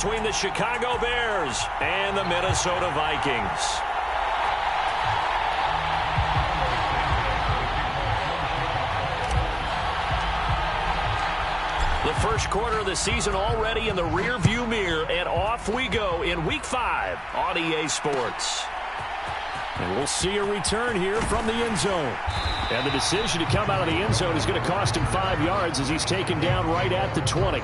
Between the Chicago Bears and the Minnesota Vikings. The first quarter of the season already in the rearview mirror, and off we go in Week 5 on EA Sports. And we'll see a return here from the end zone. And the decision to come out of the end zone is going to cost him 5 yards as he's taken down right at the 20.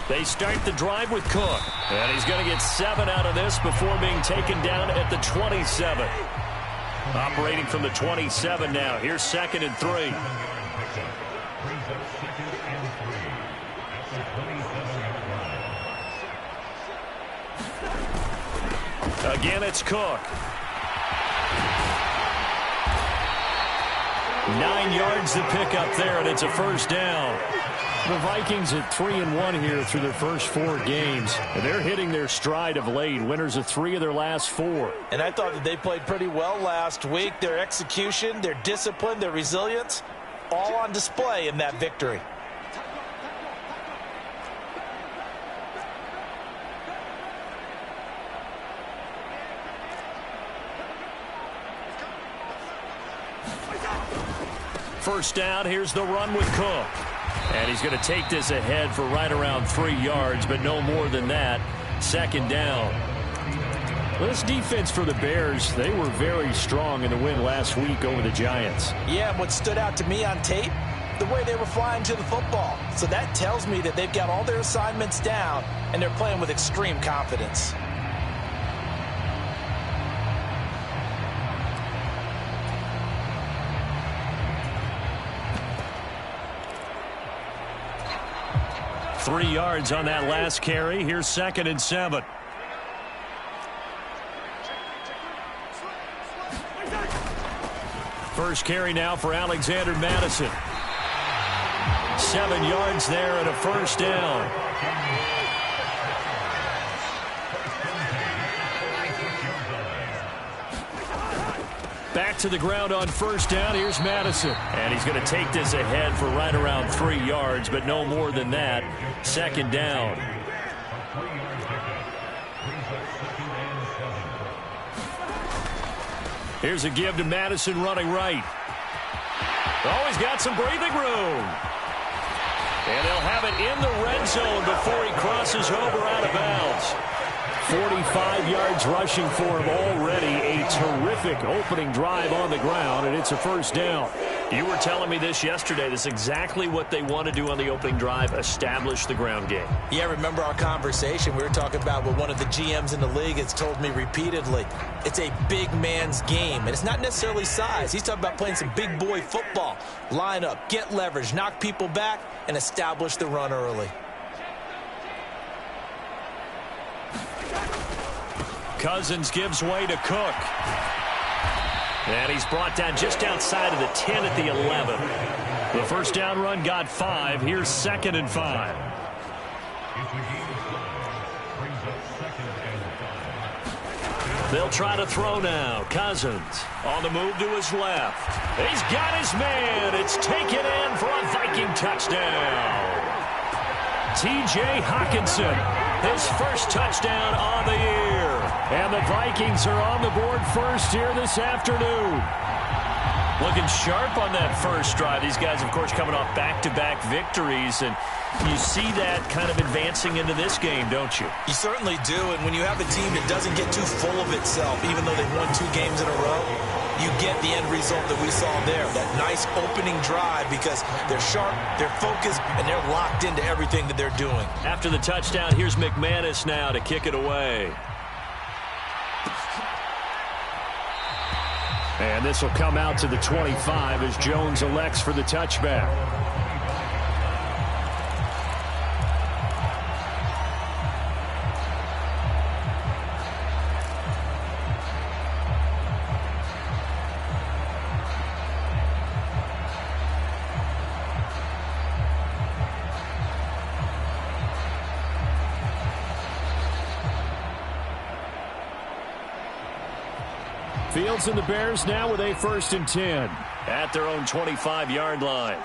They start the drive with Cook. And he's going to get 7 out of this before being taken down at the 27. Operating from the 27 now. Here's 2nd and 3. Again, it's Cook. 9 yards to pick up there, and it's a first down. The Vikings at 3-1 here through their first 4 games. And they're hitting their stride of late. Winners of 3 of their last 4. And I thought that they played pretty well last week. Their execution, their discipline, their resilience, all on display in that victory. First down, here's the run with Cook. And he's going to take this ahead for right around 3 yards, but no more than that. 2nd down. Well, this defense for the Bears, they were very strong in the win last week over the Giants. Yeah, and what stood out to me on tape, the way they were flying to the football. So that tells me that they've got all their assignments down, and they're playing with extreme confidence. Three yards on that last carry. Here's 2nd and 7. First carry now for Alexander Mattison. 7 yards there and a first down. Back to the ground on first down. Here's Mattison. And he's going to take this ahead for right around 3 yards, but no more than that. 2nd down. Here's a give to Mattison running right. Oh, he's got some breathing room. And they'll have it in the red zone before he crosses over out of bounds. 45 yards rushing for him already. A terrific opening drive on the ground, and it's a first down. You were telling me this yesterday. This is exactly what they want to do on the opening drive, establish the ground game. Yeah, remember our conversation. We were talking about what one of the GMs in the league has told me repeatedly. It's a big man's game, and it's not necessarily size. He's talking about playing some big boy football. Line up, get leverage, knock people back, and establish the run early. Cousins gives way to Cook. And he's brought down just outside of the 10 at the 11. The first down run got 5. Here's 2nd and 5. They'll try to throw now. Cousins on the move to his left. He's got his man. It's taken in for a Viking touchdown. T.J. Hockenson, his first touchdown on the year. And the Vikings are on the board first here this afternoon. Looking sharp on that first drive. These guys, of course, coming off back-to-back victories. And you see that kind of advancing into this game, don't you? You certainly do. And when you have a team that doesn't get too full of itself, even though they've won 2 games in a row, you get the end result that we saw there. That nice opening drive because they're sharp, they're focused, and they're locked into everything that they're doing. After the touchdown, here's McManus now to kick it away. And this will come out to the 25 as Jones elects for the touchback. Fields and the Bears now with a 1st and 10 at their own 25-yard line.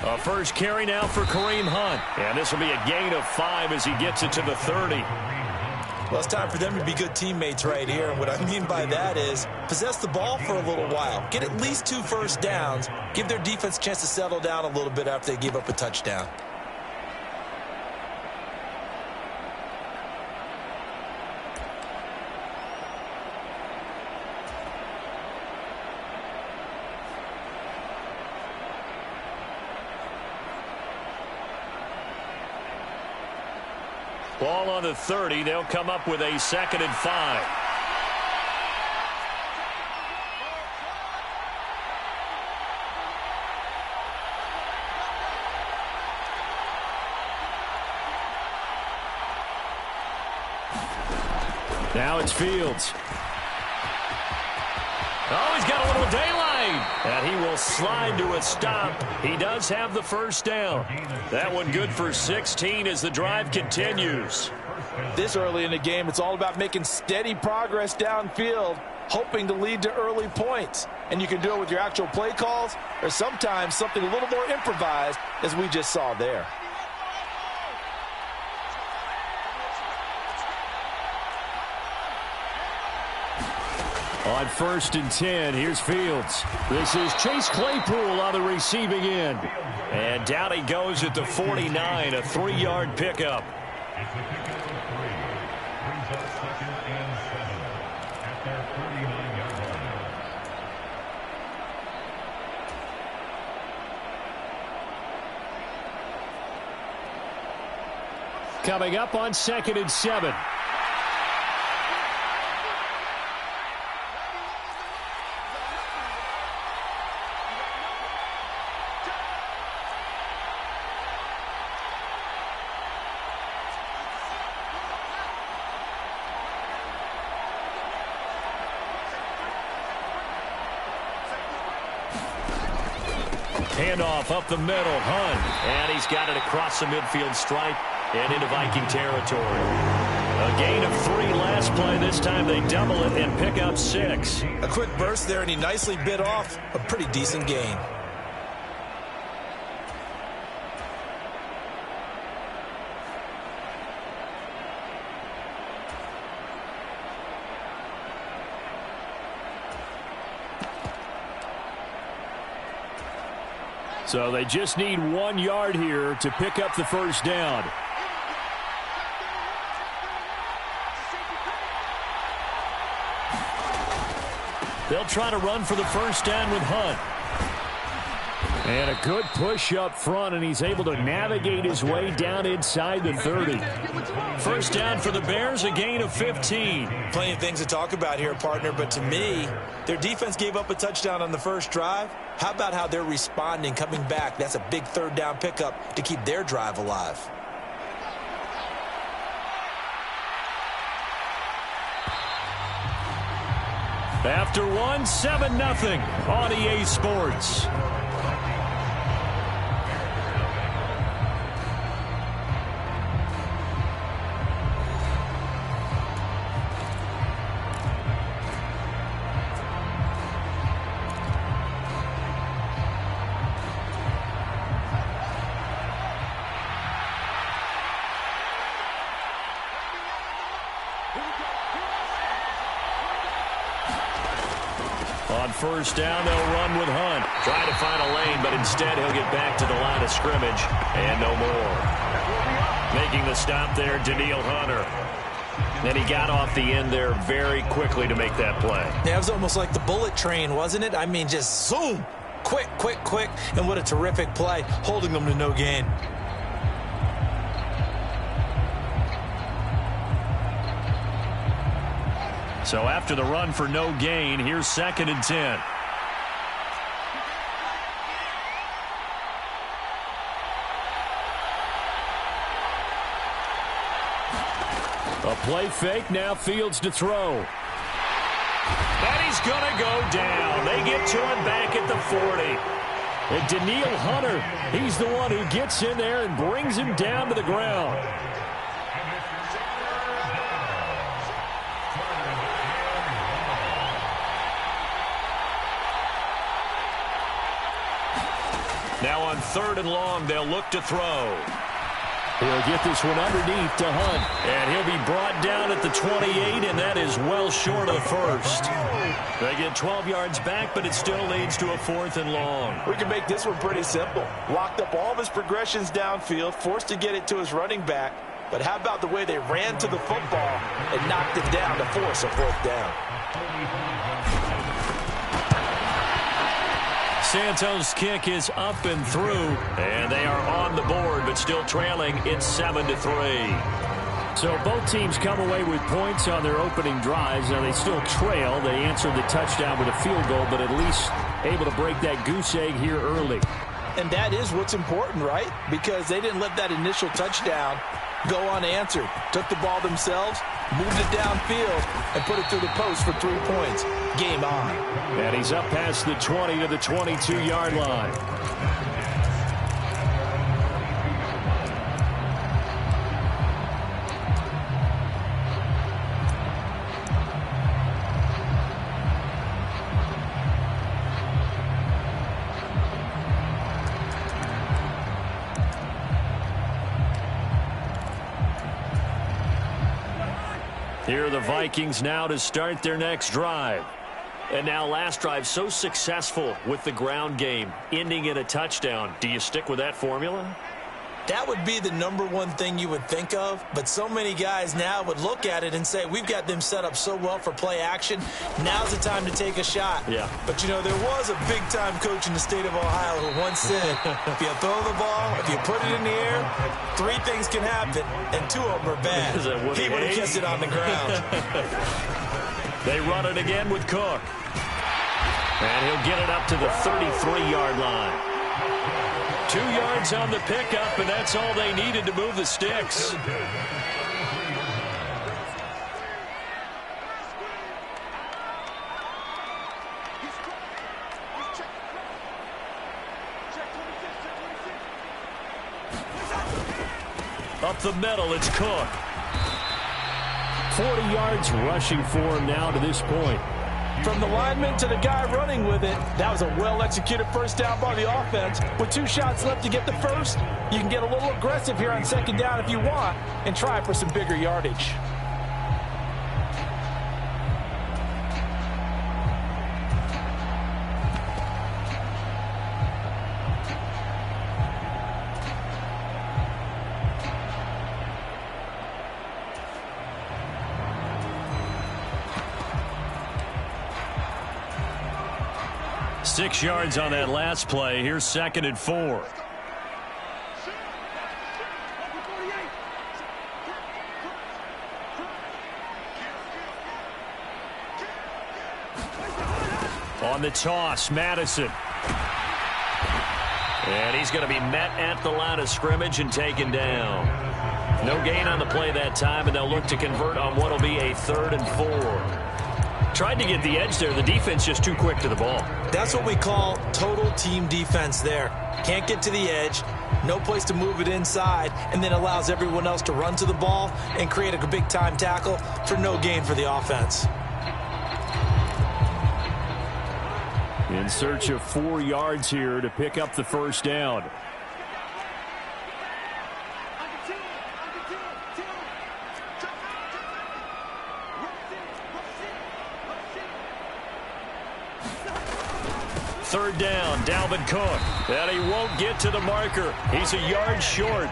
A first carry now for Kareem Hunt. And this will be a gain of 5 as he gets it to the 30. Well, it's time for them to be good teammates right here. And what I mean by that is possess the ball for a little while. Get at least 2 first downs. Give their defense a chance to settle down a little bit after they give up a touchdown. Ball on the 30. They'll come up with a 2nd and 5. Now it's Fields. Oh, he's got a little daylight. And he will slide to a stop. He does have the first down. That one good for 16 as the drive continues. This early in the game, it's all about making steady progress downfield, hoping to lead to early points. And you can do it with your actual play calls or sometimes something a little more improvised, as we just saw there. On 1st and 10, here's Fields. This is Chase Claypool on the receiving end. And down he goes at the 49, a 3-yard pickup. Coming up on 2nd and 7. Handoff up the middle, Hunt. And he's got it across the midfield stripe and into Viking territory. A gain of 3 last play. This time they double it and pick up 6. A quick burst there, and he nicely bit off a pretty decent gain. So they just need 1 yard here to pick up the first down. They'll try to run for the first down with Hunt. And a good push up front, and he's able to navigate his way down inside the 30. First down for the Bears, a gain of 15. Plenty of things to talk about here, partner, but to me, their defense gave up a touchdown on the first drive. How about how they're responding, coming back? That's a big 3rd down pickup to keep their drive alive. After 1, 7-0 on EA Sports. On first down, they'll run with Hunt. Try to find a lane, but instead he'll get back to the line of scrimmage and no more. Making the stop there, Danielle Hunter. And he got off the end there very quickly to make that play. Yeah, it was almost like the bullet train, wasn't it? I mean, just zoom. Quick, quick, quick. And what a terrific play, holding them to no gain. So after the run for no gain, here's 2nd and 10. A play fake, now Fields to throw. And he's going to go down. They get to him back at the 40. And Danielle Hunter, he's the one who gets in there and brings him down to the ground. Now on 3rd and long, they'll look to throw. He'll get this one underneath to Hunt. And he'll be brought down at the 28, and that is well short of the first. They get 12 yards back, but it still leads to a 4th and long. We can make this one pretty simple. Locked up all of his progressions downfield, forced to get it to his running back. But how about the way they ran to the football and knocked it down to force a 4th down? Santos' kick is up and through, and they are on the board, but still trailing. It's 7-3. So both teams come away with points on their opening drives. Now they still trail. They answered the touchdown with a field goal, but at least able to break that goose egg here early. And that is what's important, right? Because they didn't let that initial touchdown go unanswered. Took the ball themselves, moved it downfield, and put it through the post for 3 points. Game on. And he's up past the 20 to the 22-yard line. Here are the Vikings now to start their next drive. And now last drive so successful with the ground game, ending in a touchdown. Do you stick with that formula? That would be the #1 thing you would think of, but so many guys now would look at it and say, we've got them set up so well for play action. Now's the time to take a shot. Yeah. But, you know, there was a big-time coach in the state of Ohio who once said, if you throw the ball, if you put it in the air, 3 things can happen, and 2 of them are bad. He would have kept it on the ground. They run it again with Cook. And he'll get it up to the 33-yard line. 2 yards on the pickup, and that's all they needed to move the sticks. Up the middle, it's Cook. 40 yards rushing for him now to this point. From the lineman to the guy running with it, that was a well-executed first down by the offense. With 2 shots left to get the first, you can get a little aggressive here on 2nd down if you want and try for some bigger yardage. Six yards on that last play. Here's 2nd and 4. On the toss, Madison. And he's going to be met at the line of scrimmage and taken down. No gain on the play that time, and they'll look to convert on what will be a 3rd and 4. Tried to get the edge there. The defense just too quick to the ball. That's what we call total team defense there. Can't get to the edge, no place to move it inside, and then allows everyone else to run to the ball and create a big-time tackle for no gain for the offense. In search of 4 yards here to pick up the first down. Third down, Dalvin Cook. And he won't get to the marker. He's a yard short.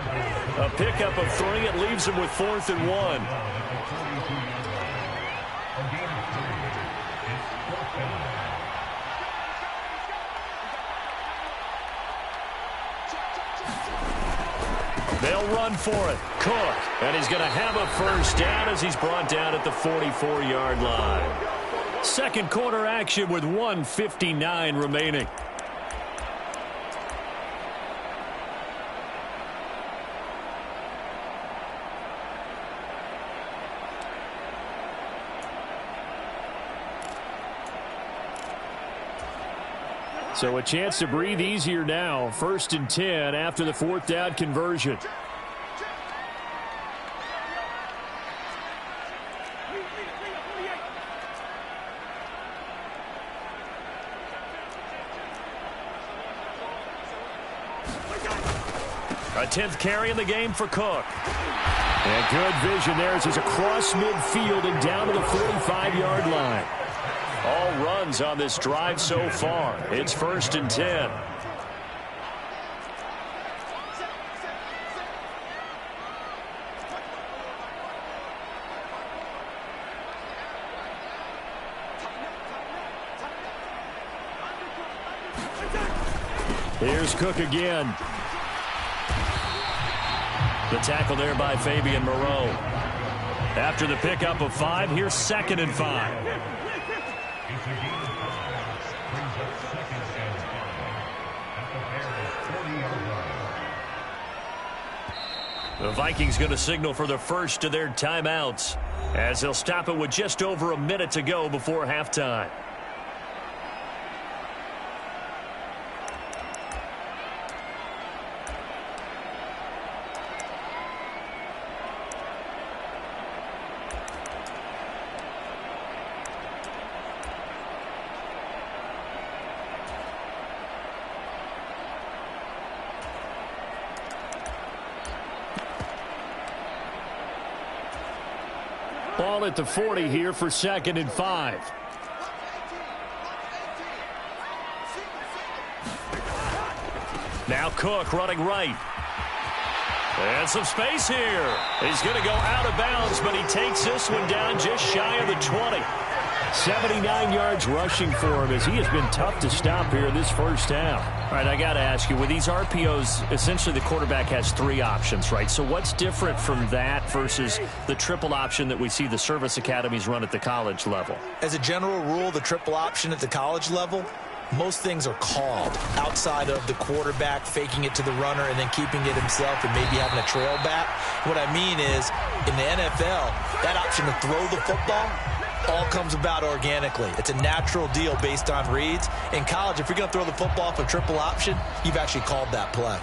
A pickup of 3. It leaves him with 4th and 1. They'll run for it. Cook. And he's going to have a first down as he's brought down at the 44-yard line. Second quarter action with 1:59 remaining. So a chance to breathe easier now. 1st and 10 after the 4th down conversion. A 10th carry in the game for Cook. And good vision there as he's across midfield and down to the 45-yard line. All runs on this drive so far. It's 1st and 10. Here's Cook again. The tackle there by Fabian Moreau. After the pickup of 5, here's 2nd and 5. The Vikings going to signal for the first of their timeouts as they'll stop it with just over a minute to go before halftime. Ball at the 40 here for 2nd and 5. Now Cook running right. And some space here. He's going to go out of bounds, but he takes this one down just shy of the 20. 79 yards rushing for him as he has been tough to stop here in this first half. All right, I got to ask you, with these RPOs, essentially the quarterback has 3 options, right? So what's different from that versus the triple option that we see the service academies run at the college level? As a general rule, the triple option at the college level, most things are called outside of the quarterback faking it to the runner and then keeping it himself and maybe having a trail back. What I mean is, in the NFL, that option to throw the football all comes about organically. It's a natural deal based on reads. In college, if you're going to throw the football off a triple option, you've actually called that play.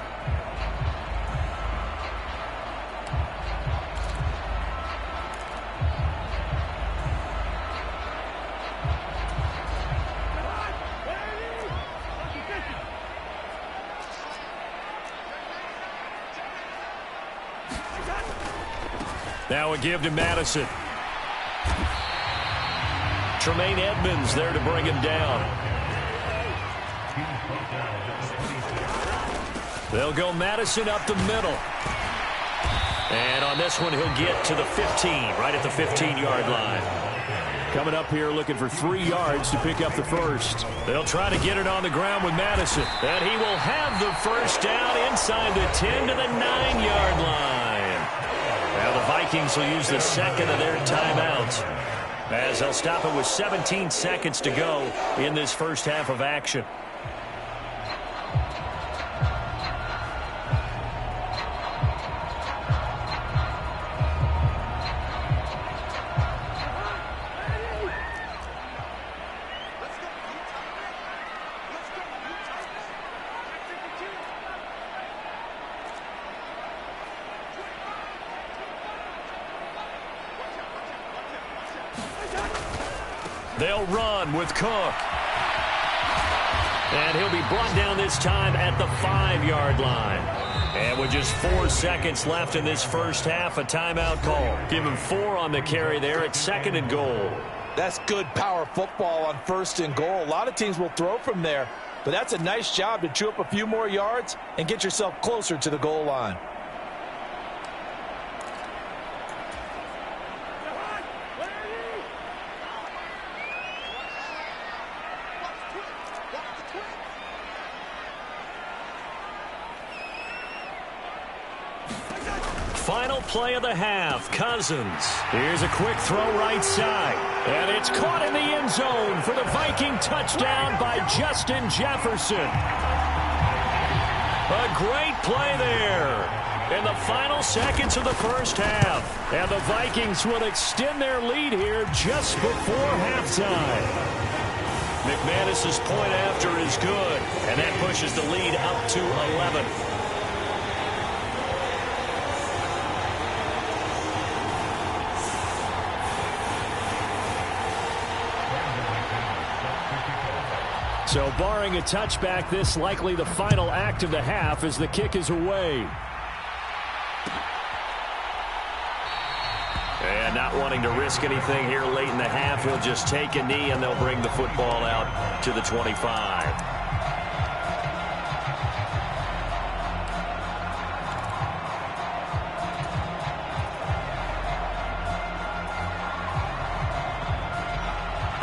Now a give to Madison. Tremaine Edmonds there to bring him down. They'll go Madison up the middle. And on this one, he'll get to the 15, right at the 15-yard line. Coming up here looking for 3 yards to pick up the first. They'll try to get it on the ground with Madison. And he will have the first down inside the 10 to the 9-yard line. Now the Vikings will use the second of their timeouts, as they'll stop it with 17 seconds to go in this first half of action. They'll run with Cook. And he'll be brought down this time at the 5-yard line. And with just 4 seconds left in this first half, a timeout call. Give him 4 on the carry there at 2nd and goal. That's good power football on 1st and goal. A lot of teams will throw from there, but that's a nice job to chew up a few more yards and get yourself closer to the goal line. Final play of the half, Cousins. Here's a quick throw right side. And it's caught in the end zone for the Viking touchdown by Justin Jefferson. A great play there in the final seconds of the first half. And the Vikings will extend their lead here just before halftime. McManus's point after is good, and that pushes the lead up to 11. So barring a touchback, this likely the final act of the half as the kick is away. And not wanting to risk anything here late in the half, he'll just take a knee and they'll bring the football out to the 25.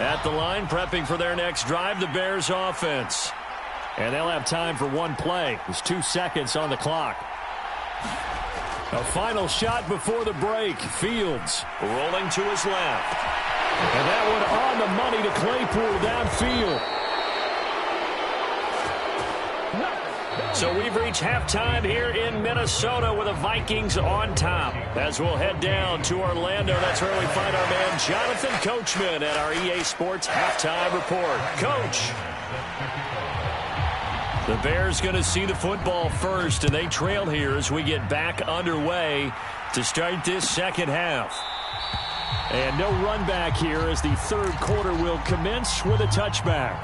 At the line, prepping for their next drive, the Bears offense. And they'll have time for one play. There's 2 seconds on the clock. A final shot before the break. Fields rolling to his left. And that one on the money to Claypool downfield. So we've reached halftime here in Minnesota with the Vikings on top. As we'll head down to Orlando, that's where we find our man Jonathan Coachman at our EA Sports Halftime Report. Coach. The Bears going to see the football first, and they trail here as we get back underway to start this second half. And no run back here as the third quarter will commence with a touchback.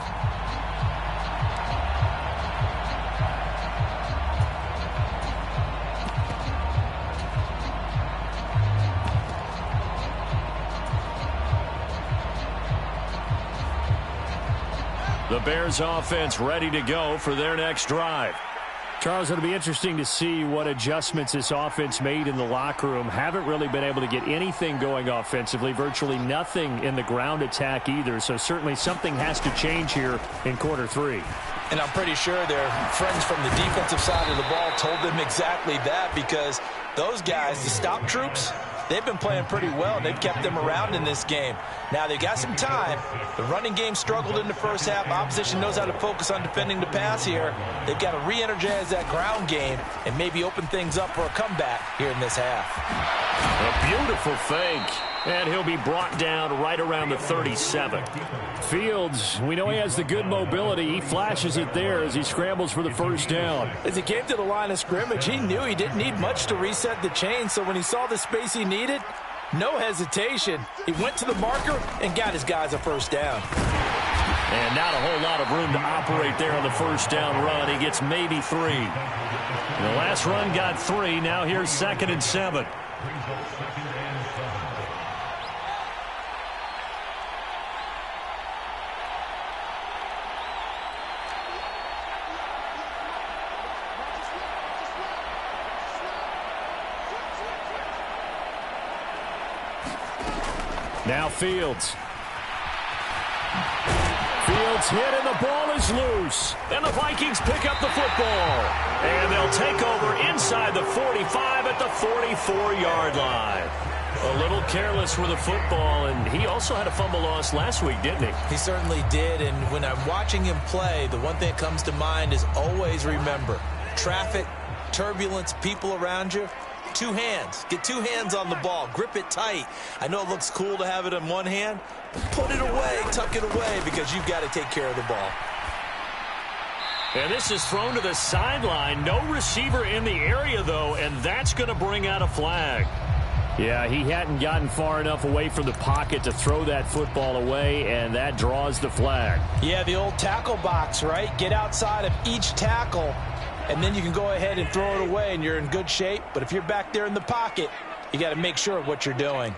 The Bears offense ready to go for their next drive. Charles, it'll be interesting to see what adjustments this offense made in the locker room. Haven't really been able to get anything going offensively, virtually nothing in the ground attack either. So certainly something has to change here in quarter three. And I'm pretty sure their friends from the defensive side of the ball told them exactly that, because those guys, the stop troops, they've been playing pretty well. They've kept them around in this game. Now, they've got some time. The running game struggled in the first half. Opposition knows how to focus on defending the pass here. They've got to re-energize that ground game and maybe open things up for a comeback here in this half. A beautiful fake. And he'll be brought down right around the 37. Fields, we know he has the good mobility. He flashes it there as he scrambles for the first down. As he came to the line of scrimmage, he knew he didn't need much to reset the chain. So when he saw the space he needed, no hesitation. He went to the marker and got his guys a first down. And not a whole lot of room to operate there on the first down run. He gets maybe 3. The last run got 3. Now here's 2nd and 7. Now Fields. Fields hit and the ball is loose. And the Vikings pick up the football. And they'll take over inside the 45 at the 44-yard line. A little careless with the football, and he also had a fumble loss last week, didn't he? He certainly did, and when I'm watching him play, the one thing that comes to mind is always remember, traffic, turbulence, people around you. 2 hands. Get 2 hands on the ball. Grip it tight. I know it looks cool to have it in one hand, but put it away, tuck it away, because you've got to take care of the ball. And this is thrown to the sideline. No receiver in the area, though, and that's going to bring out a flag. Yeah, he hadn't gotten far enough away from the pocket to throw that football away, and that draws the flag. Yeah, the old tackle box, right? Get outside of each tackle, and then you can go ahead and throw it away, and you're in good shape. But if you're back there in the pocket, you got to make sure of what you're doing.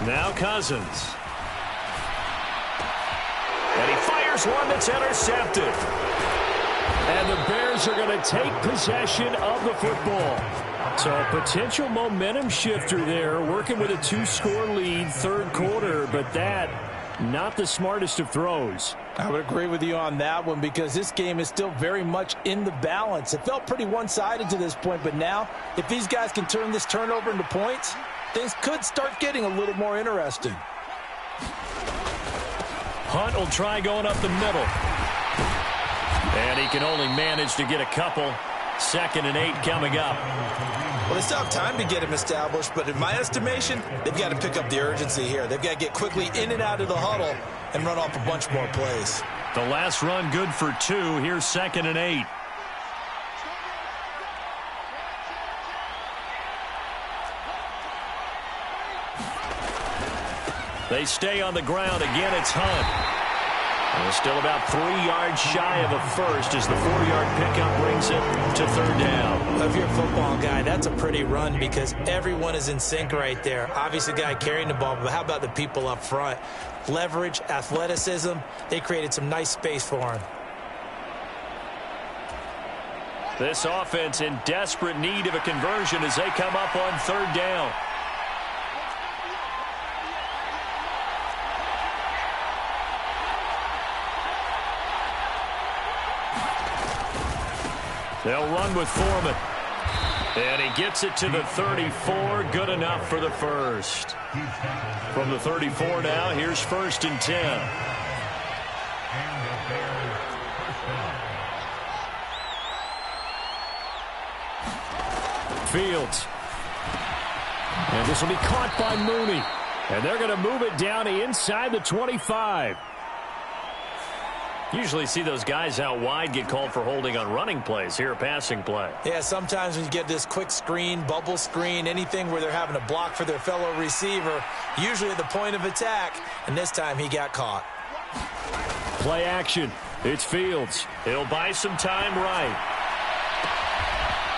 Now Cousins. And he fires one that's intercepted. And the Bears are going to take possession of the football. So a potential momentum shifter there, working with a 2-score lead, third quarter, but that, not the smartest of throws. I would agree with you on that one because this game is still very much in the balance. It felt pretty one-sided to this point, but now if these guys can turn this turnover into points, things could start getting a little more interesting. Hunt will try going up the middle. And he can only manage to get a couple. 2nd and 8 coming up. Well, they still have time to get him established, but in my estimation, they've got to pick up the urgency here. They've got to get quickly in and out of the huddle and run off a bunch more plays. The last run good for 2. Here's 2nd and 8. They stay on the ground. Again, it's Hunt. And still about 3 yards shy of a first as the 4-yard pickup brings it to 3rd down. Well, if you're a football guy, that's a pretty run because everyone is in sync right there. Obviously, the guy carrying the ball, but how about the people up front? Leverage, athleticism, they created some nice space for him. This offense in desperate need of a conversion as they come up on 3rd down. They'll run with Foreman. And he gets it to the 34. Good enough for the first. From the 34 now, here's 1st and 10. Fields. And this will be caught by Mooney. And they're going to move it down to inside the 25. Usually see those guys out wide get called for holding on running plays. Here a passing play. Yeah, sometimes when you get this quick screen, bubble screen, anything where they're having to block for their fellow receiver, usually at the point of attack, and this time he got caught. Play action. It's Fields. He'll buy some time right.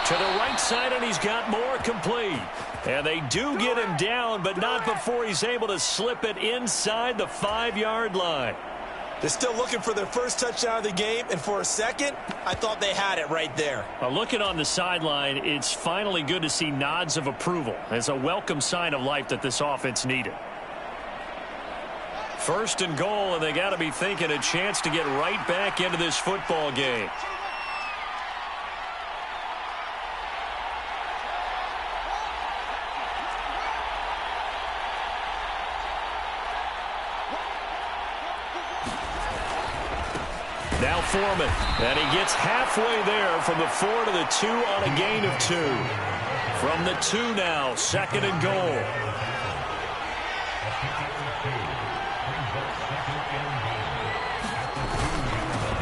To the right side, and he's got more complete. And they do get him down, but not before he's able to slip it inside the 5-yard line. They're still looking for their first touchdown of the game, and for a second, I thought they had it right there. Looking on the sideline, it's finally good to see nods of approval. It's a welcome sign of life that this offense needed. 1st and goal, and they got to be thinking a chance to get right back into this football game. Now Foreman, and he gets halfway there from the 4 to the 2 on a gain of 2. From the 2 now, 2nd and goal.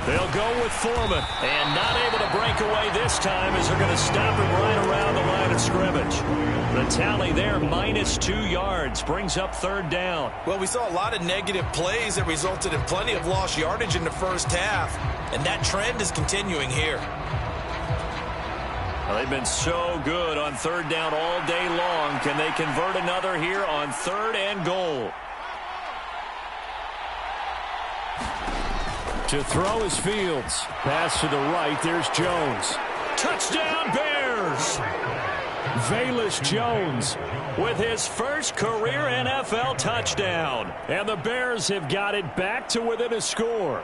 They'll go with Foreman, and not able to break away this time as they're going to stop him right around the line of scrimmage. The tally there, -2 yards, brings up 3rd down. Well, we saw a lot of negative plays that resulted in plenty of lost yardage in the first half, and that trend is continuing here. Well, they've been so good on 3rd down all day long. Can they convert another here on 3rd and goal? To throw is Fields. Pass to the right. There's Jones. Touchdown, Bears! Velus Jones with his first career NFL touchdown. And the Bears have got it back to within a score.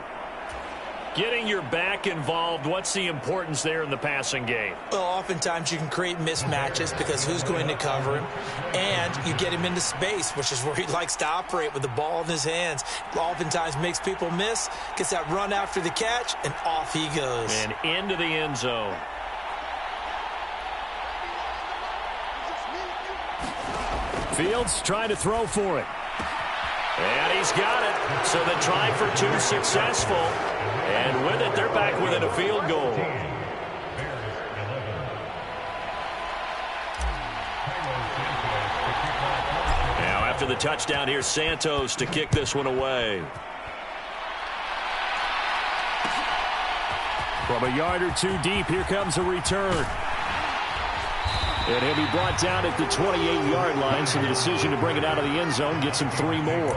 Getting your back involved, what's the importance there in the passing game? Well, oftentimes you can create mismatches because who's going to cover him? And you get him into space, which is where he likes to operate with the ball in his hands. Oftentimes makes people miss, gets that run after the catch, and off he goes. And into the end zone. Fields trying to throw for it. And he's got it. So the try for 2 successful. And with it, they're back within a field goal. Now after the touchdown, here's Santos to kick this one away. From a yard or 2 deep, here comes a return. And he'll be brought down at the 28-yard line, so the decision to bring it out of the end zone gets him 3 more.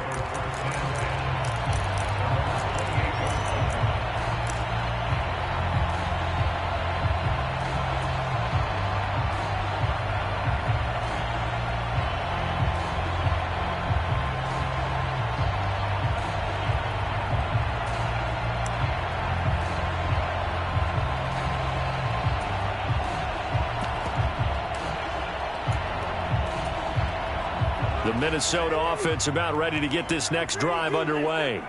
Minnesota offense about ready to get this next drive underway.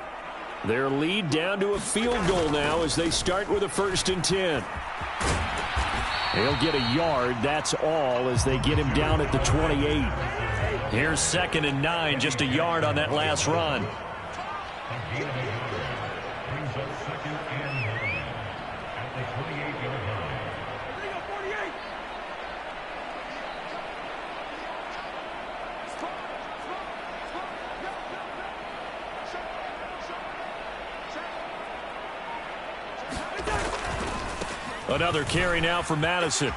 Their lead down to a field goal now as they start with a 1st and 10. They'll get a yard, that's all, as they get him down at the 28. Here's 2nd and 9, just a yard on that last run. Another carry now for Madison.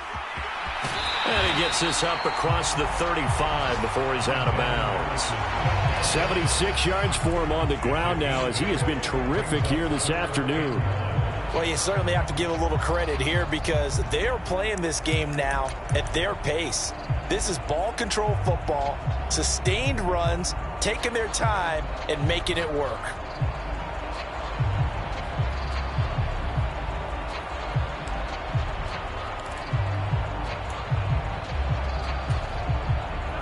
And he gets this up across the 35 before he's out of bounds. 76 yards for him on the ground now as he has been terrific here this afternoon. Well, you certainly have to give a little credit here because they are playing this game now at their pace. This is ball control football, sustained runs, taking their time and making it work.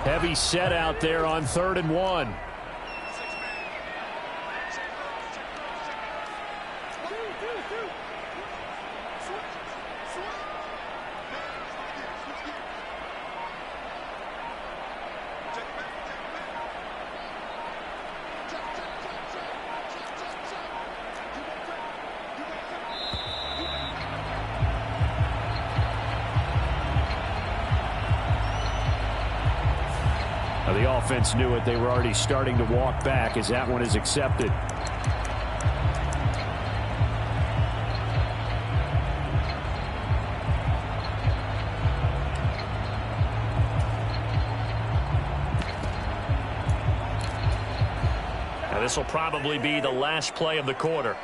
Heavy set out there on 3rd and 1. The offense knew it. They were already starting to walk back as that one is accepted. Now this will probably be the last play of the quarter.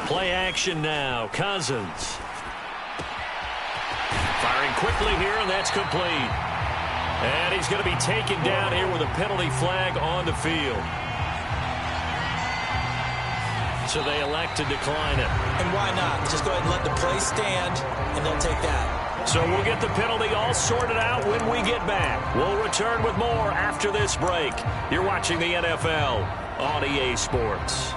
Play action now. Cousins. Firing quickly here, and that's complete. And he's going to be taken down here with a penalty flag on the field. So they elect to decline it. And why not? Just go ahead and let the play stand, and they'll take that. So we'll get the penalty all sorted out when we get back. We'll return with more after this break. You're watching the NFL on EA Sports.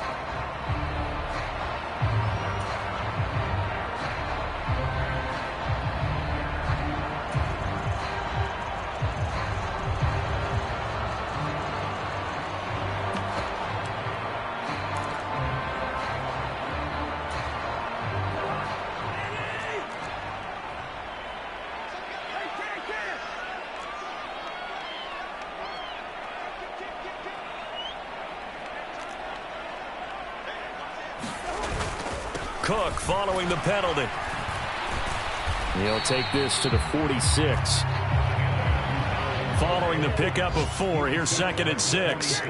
Cook following the penalty. He'll take this to the 46. Following the pickup of 4, here's 2nd and 6.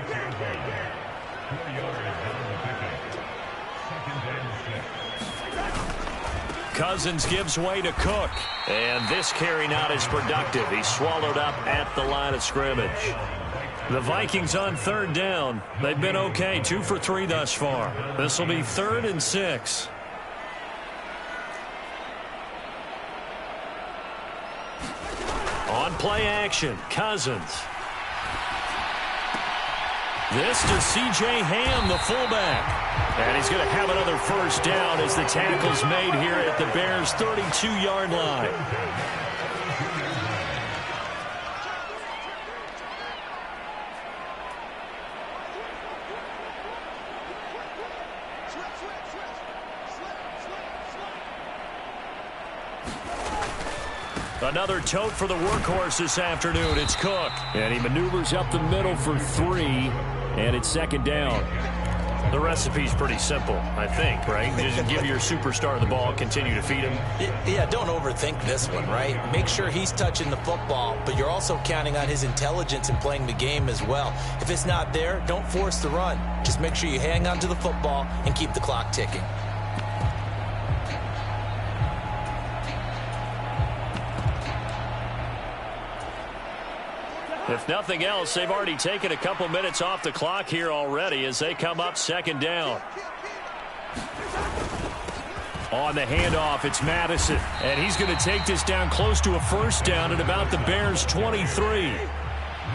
Cousins gives way to Cook. And this carry not as productive. He's swallowed up at the line of scrimmage. The Vikings on 3rd down. They've been okay, 2 for 3 thus far. This will be 3rd and 6. On play action, Cousins. This to C.J. Ham, the fullback. And he's going to have another 1st down as the tackle's made here at the Bears' 32-yard line. Another tote for the workhorse this afternoon. It's Cook. And he maneuvers up the middle for 3. And it's 2nd down. The recipe's pretty simple, I think, right? Just give your superstar the ball, continue to feed him. Yeah, don't overthink this one, right? Make sure he's touching the football, but you're also counting on his intelligence in playing the game as well. If it's not there, don't force the run. Just make sure you hang on to the football and keep the clock ticking. If nothing else, they've already taken a couple minutes off the clock here already as they come up 2nd down. On the handoff, it's Madison. And he's going to take this down close to a first down at about the Bears' 23.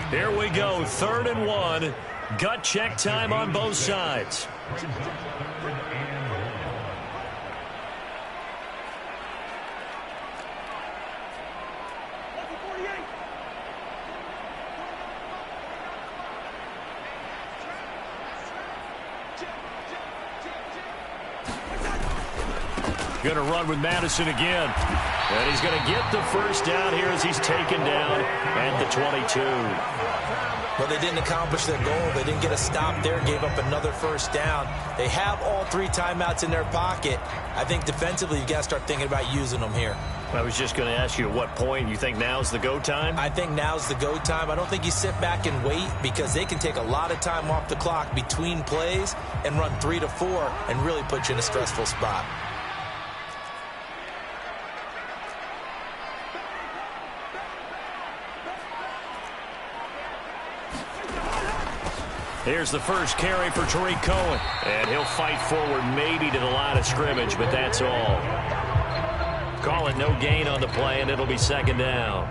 Here we go, 3rd and 1. Gut check time on both sides. Going to run with Madison again. And he's going to get the first down here as he's taken down at the 22. Well, they didn't accomplish their goal. They didn't get a stop there, gave up another first down. They have all 3 timeouts in their pocket. I think defensively you've got to start thinking about using them here. I was just going to ask you at what point you think now's the go time? I think now's the go time. I don't think you sit back and wait because they can take a lot of time off the clock between plays and run 3 to 4 and really put you in a stressful spot. Here's the first carry for Tariq Cohen. And he'll fight forward maybe to the line of scrimmage, but that's all. Call it no gain on the play, and it'll be 2nd down.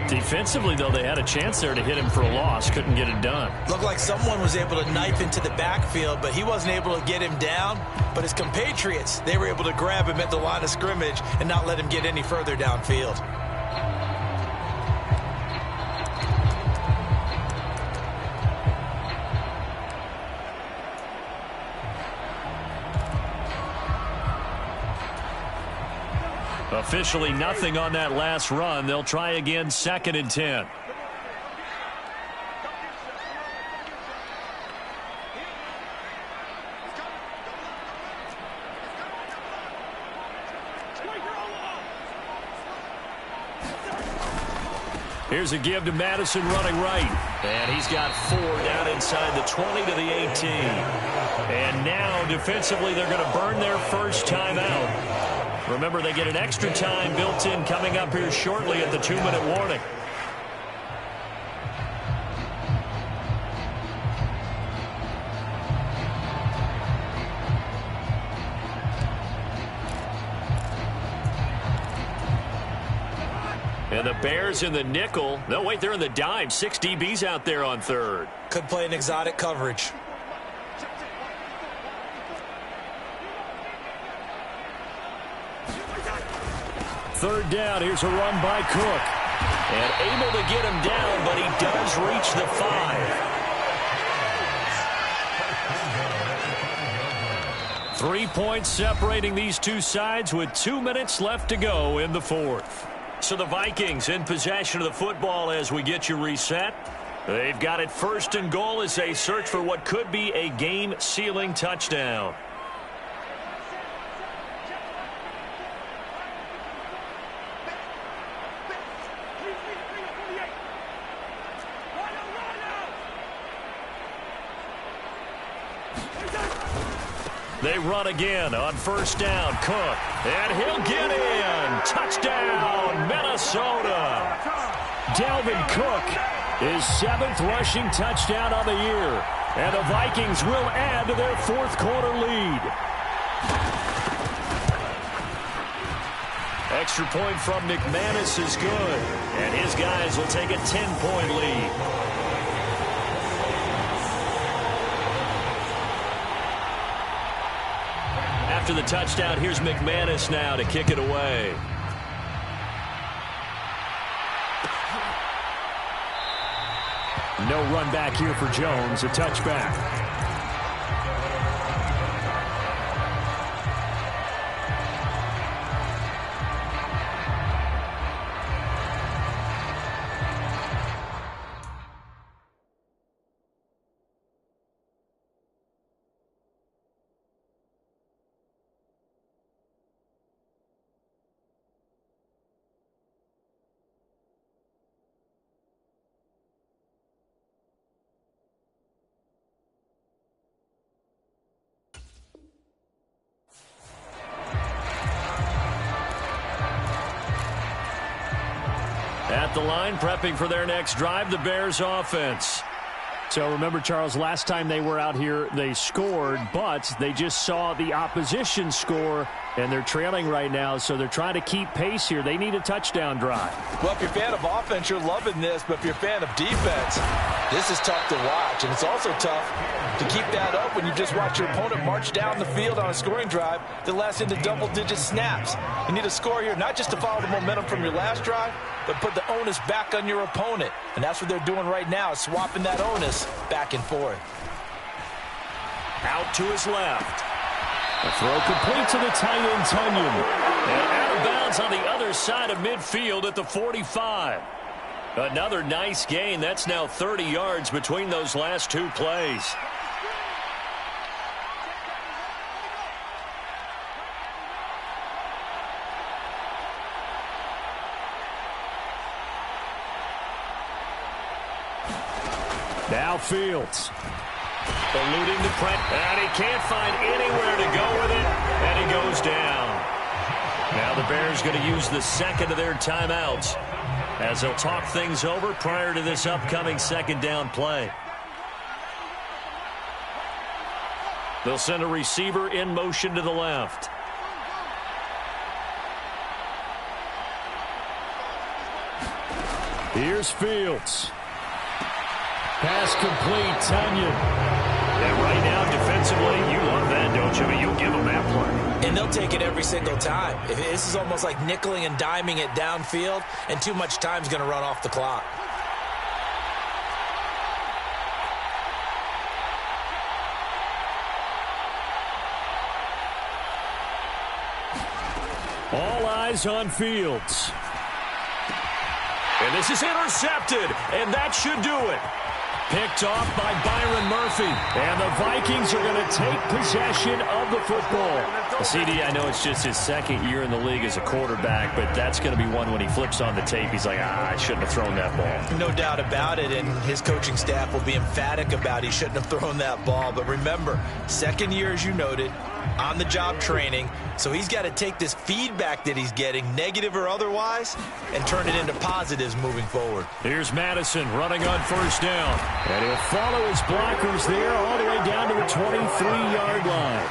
Defensively, though, they had a chance there to hit him for a loss. Couldn't get it done. Looked like someone was able to knife into the backfield, but he wasn't able to get him down. But his compatriots, they were able to grab him at the line of scrimmage and not let him get any further downfield. Officially nothing on that last run. They'll try again, 2nd and 10. Here's a give to Madison running right. And he's got 4 down inside the 20 to the 18. And now defensively they're going to burn their first timeout. Remember, they get an extra time built in coming up here shortly at the 2-minute warning. And the Bears in the nickel. No, wait, they're in the dime. 6 DBs out there on 3rd. Could play an exotic coverage. Third down, here's a run by Cook. And able to get him down, but he does reach the 5. 3 points separating these two sides with 2 minutes left to go in the 4th. So the Vikings in possession of the football as we get you reset. They've got it 1st and goal as they search for what could be a game-sealing touchdown. They run again on 1st down. Cook. And he'll get in. Touchdown, Minnesota. Dalvin Cook, his 7th rushing touchdown on the year. And the Vikings will add to their 4th quarter lead. Extra point from McManus is good. And his guys will take a 10-point lead. After the touchdown, here's McManus now to kick it away. No run back here for Jones, a touchback. At the line, prepping for their next drive, the Bears offense. So remember, Charles, last time they were out here, they scored, but they just saw the opposition score, and they're trailing right now, so they're trying to keep pace here. They need a touchdown drive. Well, if you're a fan of offense, you're loving this, but if you're a fan of defense, this is tough to watch, and it's also tough to keep that up when you just watch your opponent march down the field on a scoring drive that lasts into double-digit snaps. You need a score here, not just to follow the momentum from your last drive, but put the onus back on your opponent. And that's what they're doing right now, swapping that onus back and forth. Out to his left. A throw complete to the tight end, Tonyan. And out of bounds on the other side of midfield at the 45. Another nice gain. That's now 30 yards between those last two plays. Now Fields. Eluding the press. And he can't find anywhere to go with it. And he goes down. Now the Bears going to use the second of their timeouts as they'll talk things over prior to this upcoming second down play. They'll send a receiver in motion to the left. Here's Fields. Pass complete, Tonyan. And right now, defensively, you love that, don't you? I mean, you'll give them that play. And they'll take it every single time. This is almost like nickeling and diming it downfield, and too much time's going to run off the clock. All eyes on Fields. And this is intercepted, and that should do it. Picked off by Byron Murphy. And the Vikings are going to take possession of the football. CD, I know it's just his second year in the league as a quarterback, but that's going to be one when he flips on the tape. He's like, I shouldn't have thrown that ball. No doubt about it, and his coaching staff will be emphatic about he shouldn't have thrown that ball. But remember, second year, as you noted, on-the-job training, so he's got to take this feedback that he's getting, negative or otherwise, and turn it into positives moving forward. Here's Madison running on first down. And he'll follow his blockers there all the way down to the 23-yard line.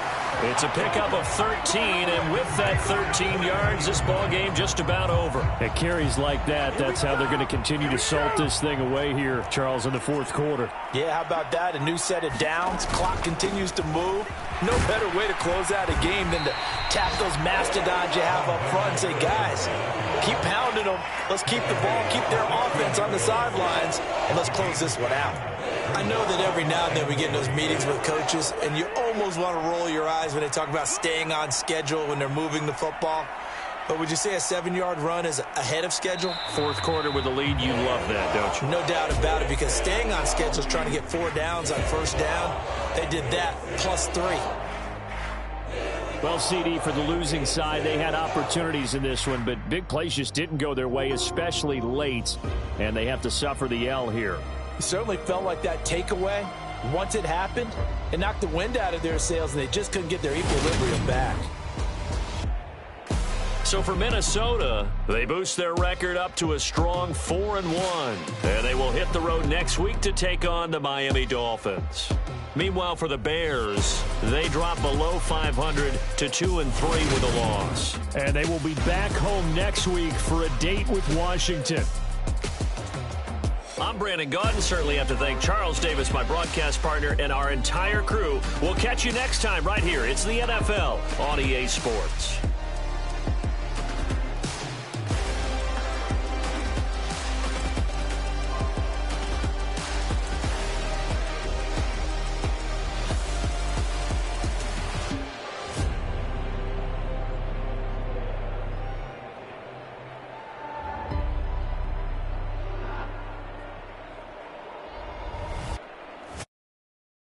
It's a pickup of 13, and with that 13 yards, this ball game just about over. At carries like that, that's how they're going to continue to salt this thing away here, Charles, in the fourth quarter. Yeah, how about that? A new set of downs. Clock continues to move. No better way to close out a game than to tap those mastodons you have up front and say, guys, keep pounding them. Let's keep the ball, keep their offense on the sidelines, and let's close this one out. I know that every now and then we get in those meetings with coaches, and you almost want to roll your eyes when they talk about staying on schedule when they're moving the football. But would you say a 7-yard run is ahead of schedule? Fourth quarter with a lead, you love that, don't you? No doubt about it, because staying on schedule is trying to get 4 downs on first down. They did that plus 3. Well, CD, for the losing side, they had opportunities in this one, but big plays just didn't go their way, especially late, and they have to suffer the L here. It certainly felt like that takeaway, once it happened, it knocked the wind out of their sails, and they just couldn't get their equilibrium back. So for Minnesota, they boost their record up to a strong 4-1. And they will hit the road next week to take on the Miami Dolphins. Meanwhile, for the Bears, they drop below 500 to 2-3 with a loss. And they will be back home next week for a date with Washington. I'm Brandon Gaudin. Certainly have to thank Charles Davis, my broadcast partner, and our entire crew. We'll catch you next time right here. It's the NFL on EA Sports.